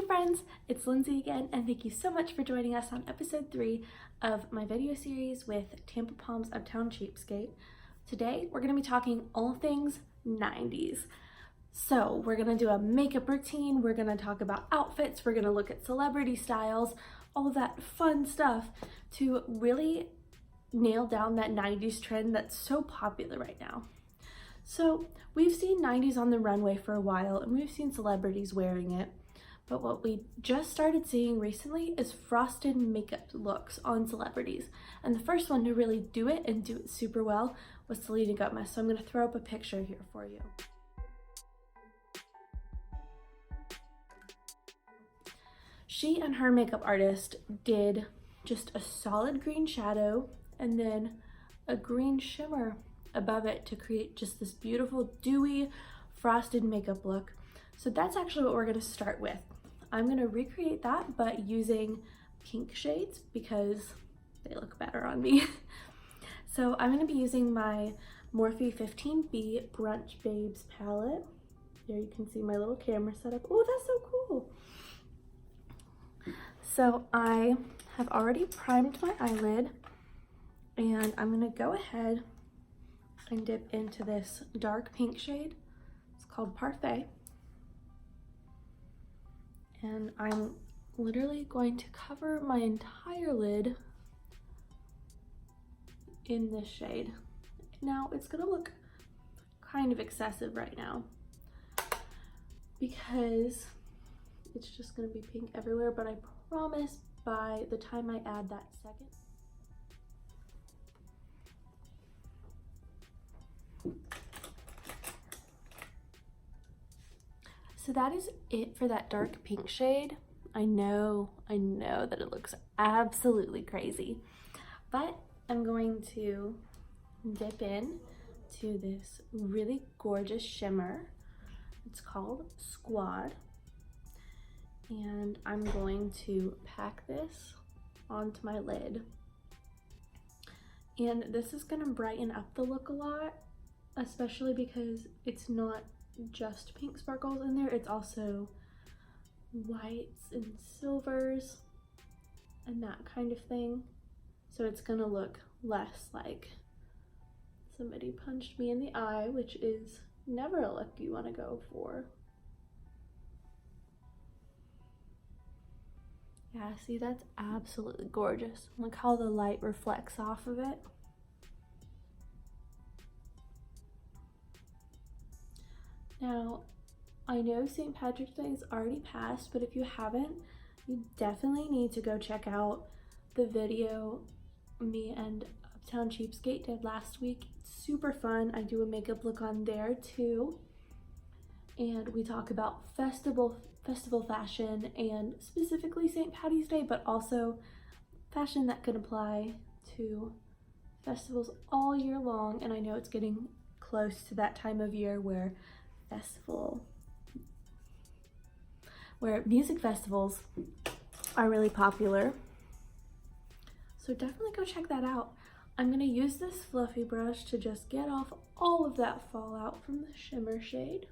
Hey friends, it's Lindsay again, and thank you so much for joining us on episode 3 of my video series with Tampa Palms Uptown Cheapskate. Today, we're going to be talking all things 90s. So we're going to do a makeup routine, we're going to talk about outfits, we're going to look at celebrity styles, all of that fun stuff to really nail down that 90s trend that's so popular right now. So we've seen 90s on the runway for a while, and we've seen celebrities wearing it. But what we just started seeing recently is frosted makeup looks on celebrities. And the first one to really do it and do it super well was Selena Gomez. So I'm going to throw up a picture here for you. She and her makeup artist did just a solid green shadow and then a green shimmer above it to create just this beautiful dewy frosted makeup look. So that's actually what we're going to start with. I'm going to recreate that, but using pink shades because they look better on me. So I'm going to be using my Morphe 15B Brunch Babes palette. There you can see my little camera setup. Oh, that's so cool. So I have already primed my eyelid, and I'm going to go ahead and dip into this dark pink shade. It's called Parfait. And I'm literally going to cover my entire lid in this shade. Now, it's gonna look kind of excessive right now because it's just gonna be pink everywhere, but I promise by the time I add that second, so that is it for that dark pink shade. I know that it looks absolutely crazy, but I'm going to dip in to this really gorgeous shimmer. It's called Squad, and I'm going to pack this onto my lid. And this is gonna brighten up the look a lot, especially because it's not just pink sparkles in there, it's also whites and silvers and that kind of thing. So it's gonna look less like somebody punched me in the eye, which is never a look you want to go for. Yeah, see, that's absolutely gorgeous. Look how the light reflects off of it. Now, I know St. Patrick's Day is already passed, but if you haven't, you definitely need to go check out the video me and Uptown Cheapskate did last week. It's super fun. I do a makeup look on there too. And we talk about festival fashion and specifically St. Patty's Day, but also fashion that can apply to festivals all year long. And I know it's getting close to that time of year where music festivals are really popular. So definitely go check that out. I'm gonna use this fluffy brush to just get off all of that fallout from the shimmer shade.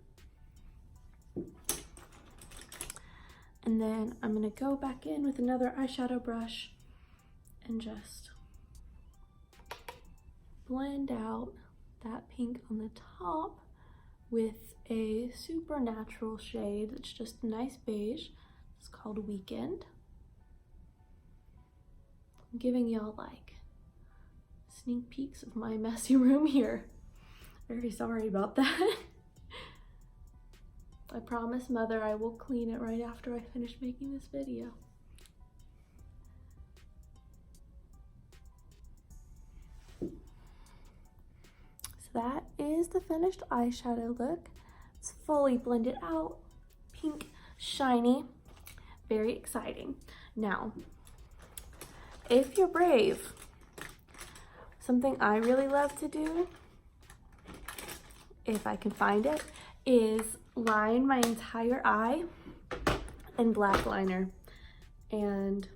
And then I'm gonna go back in with another eyeshadow brush and just blend out that pink on the top with a super natural shade that's just a nice beige. It's called Weekend. I'm giving y'all like sneak peeks of my messy room here. Very sorry about that. I promise, Mother, I will clean it right after I finish making this video. So that is the finished eyeshadow look. It's fully blended out, pink, shiny, very exciting. Now, if you're brave, something I really love to do, if I can find it, is line my entire eye in black liner. And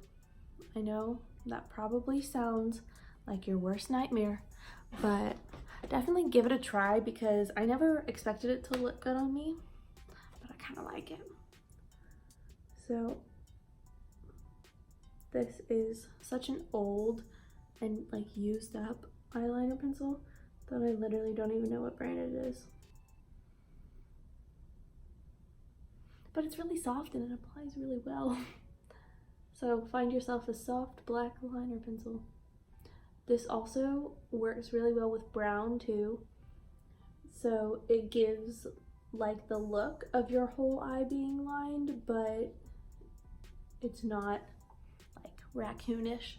I know that probably sounds like your worst nightmare, but definitely give it a try because I never expected it to look good on me, but I kind of like it. So this is such an old and like used up eyeliner pencil that I literally don't even know what brand it is. But it's really soft and it applies really well. So find yourself a soft black liner pencil. This also works really well with brown too. So it gives like the look of your whole eye being lined, but it's not like raccoonish,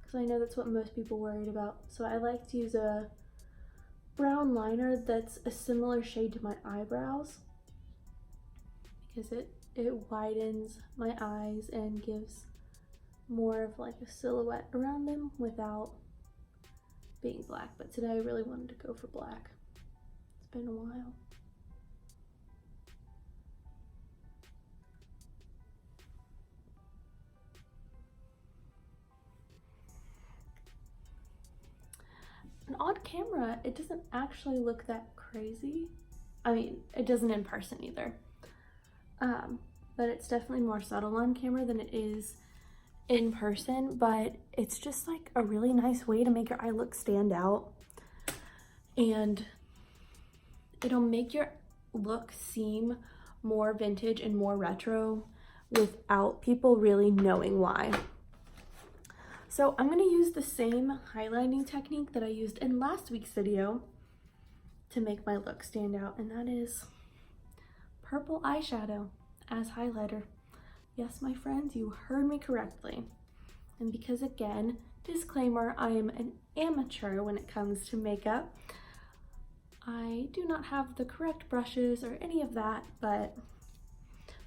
because I know that's what most people worried about. So I like to use a brown liner that's a similar shade to my eyebrows, because it widens my eyes and gives more of like a silhouette around them without being black. But today I really wanted to go for black. It's been a while. And on camera, it doesn't actually look that crazy. I mean, it doesn't in person either. But it's definitely more subtle on camera than it is in person, but it's just like a really nice way to make your eye look stand out, and it'll make your look seem more vintage and more retro without people really knowing why. So I'm going to use the same highlighting technique that I used in last week's video to make my look stand out, and that is purple eyeshadow as highlighter. Yes, my friends, you heard me correctly. And because, again, disclaimer, I am an amateur when it comes to makeup. I do not have the correct brushes or any of that, but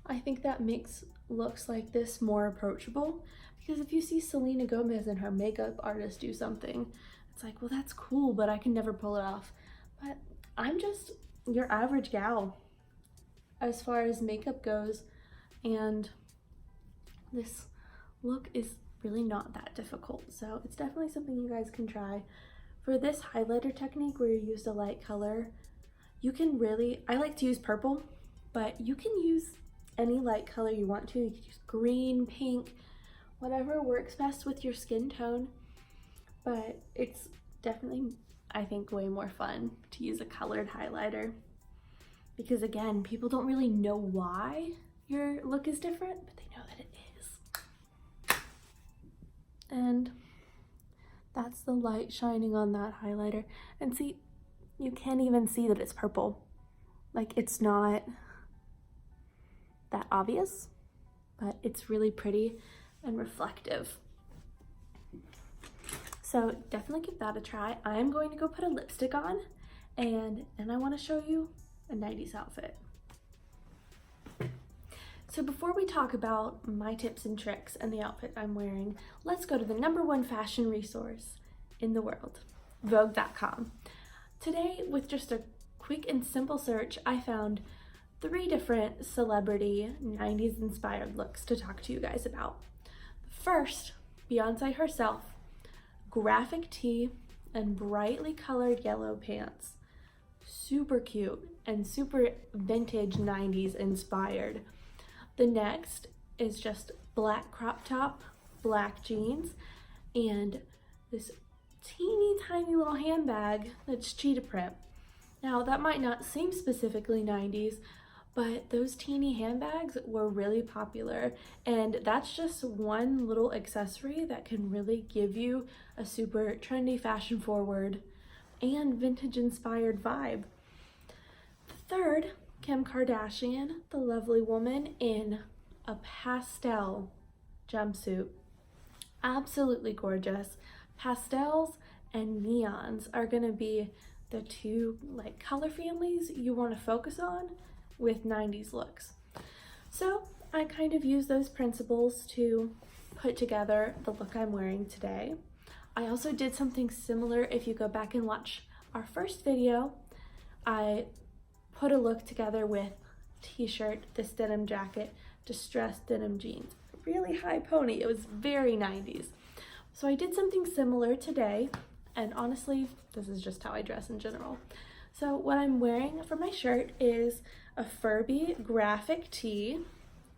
I think that makes looks like this more approachable. Because if you see Selena Gomez and her makeup artist do something, it's like, well, that's cool, but I can never pull it off. But I'm just your average gal as far as makeup goes, and this look is really not that difficult. So it's definitely something you guys can try. For this highlighter technique where you use a light color, you can really, I like to use purple, but you can use any light color you want to. You can use green, pink, whatever works best with your skin tone. But it's definitely, I think, way more fun to use a colored highlighter, because again, people don't really know why your look is different, but they know that it is. And that's the light shining on that highlighter. And see, you can't even see that it's purple. Like, it's not that obvious, but it's really pretty and reflective. So definitely give that a try. I'm going to go put a lipstick on, and then I want to show you a 90s outfit. So before we talk about my tips and tricks and the outfit I'm wearing, let's go to the #1 fashion resource in the world, Vogue.com. Today, with just a quick and simple search, I found 3 different celebrity 90s inspired looks to talk to you guys about. First, Beyonce herself, graphic tee and brightly colored yellow pants. Super cute and super vintage 90s inspired. The next is just black crop top, black jeans, and this teeny tiny little handbag that's cheetah print. Now that might not seem specifically 90s, but those teeny handbags were really popular, and that's just one little accessory that can really give you a super trendy, fashion forward, and vintage inspired vibe. Third, Kim Kardashian, the lovely woman, in a pastel jumpsuit. Absolutely gorgeous. Pastels and neons are gonna be the 2 like color families you want to focus on with 90s looks. So I kind of use those principles to put together the look I'm wearing today. I also did something similar. If you go back and watch our first video, I put a look together with t-shirt, this denim jacket, distressed denim jeans, really high pony. It was very 90s. So I did something similar today, and honestly, this is just how I dress in general. So what I'm wearing for my shirt is a Furby graphic tee.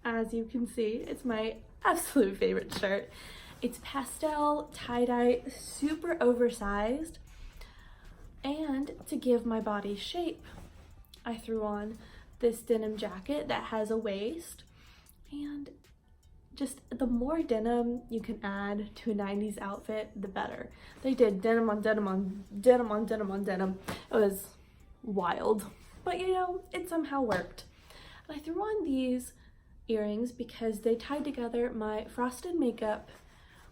as you can see. It's my absolute favorite shirt. It's pastel, tie-dye, super oversized. And to give my body shape, I threw on this denim jacket that has a waist. And just the more denim you can add to a 90s outfit, the better. They did denim on denim on denim on denim on denim. It was wild, but you know, it somehow worked. And I threw on these earrings because they tied together my frosted makeup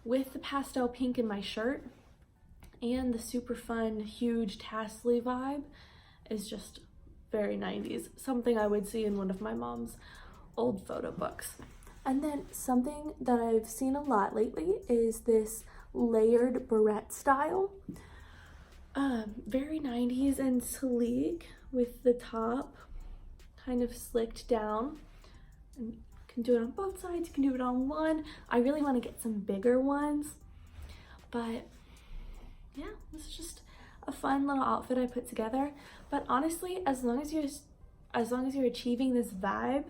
with the pastel pink in my shirt, and the super fun huge tassely vibe is just very 90s, something I would see in one of my mom's old photo books. And then something that I've seen a lot lately is this layered barrette style. Very 90s and sleek, with the top kind of slicked down. And you can do it on both sides, you can do it on one. I really want to get some bigger ones, but yeah, this is just a fun little outfit I put together. But honestly, as long as you're achieving this vibe,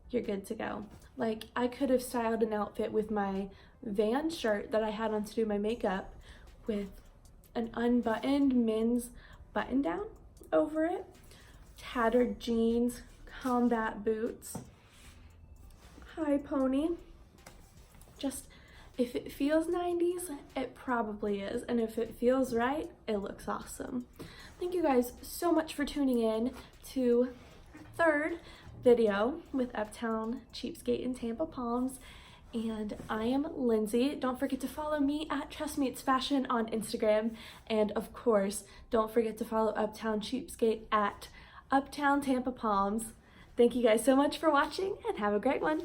you're good to go. Like, I could have styled an outfit with my Vans shirt that I had on to do my makeup with an unbuttoned men's button down over it, tattered jeans, combat boots, high pony. Just, if it feels 90s, it probably is. And if it feels right, it looks awesome. Thank you guys so much for tuning in to our third video with Uptown Cheapskate in Tampa Palms. And I am Lindsay. Don't forget to follow me at Trust Me It's Fashion on Instagram. And of course, don't forget to follow Uptown Cheapskate at Uptown Tampa Palms. Thank you guys so much for watching, and have a great one.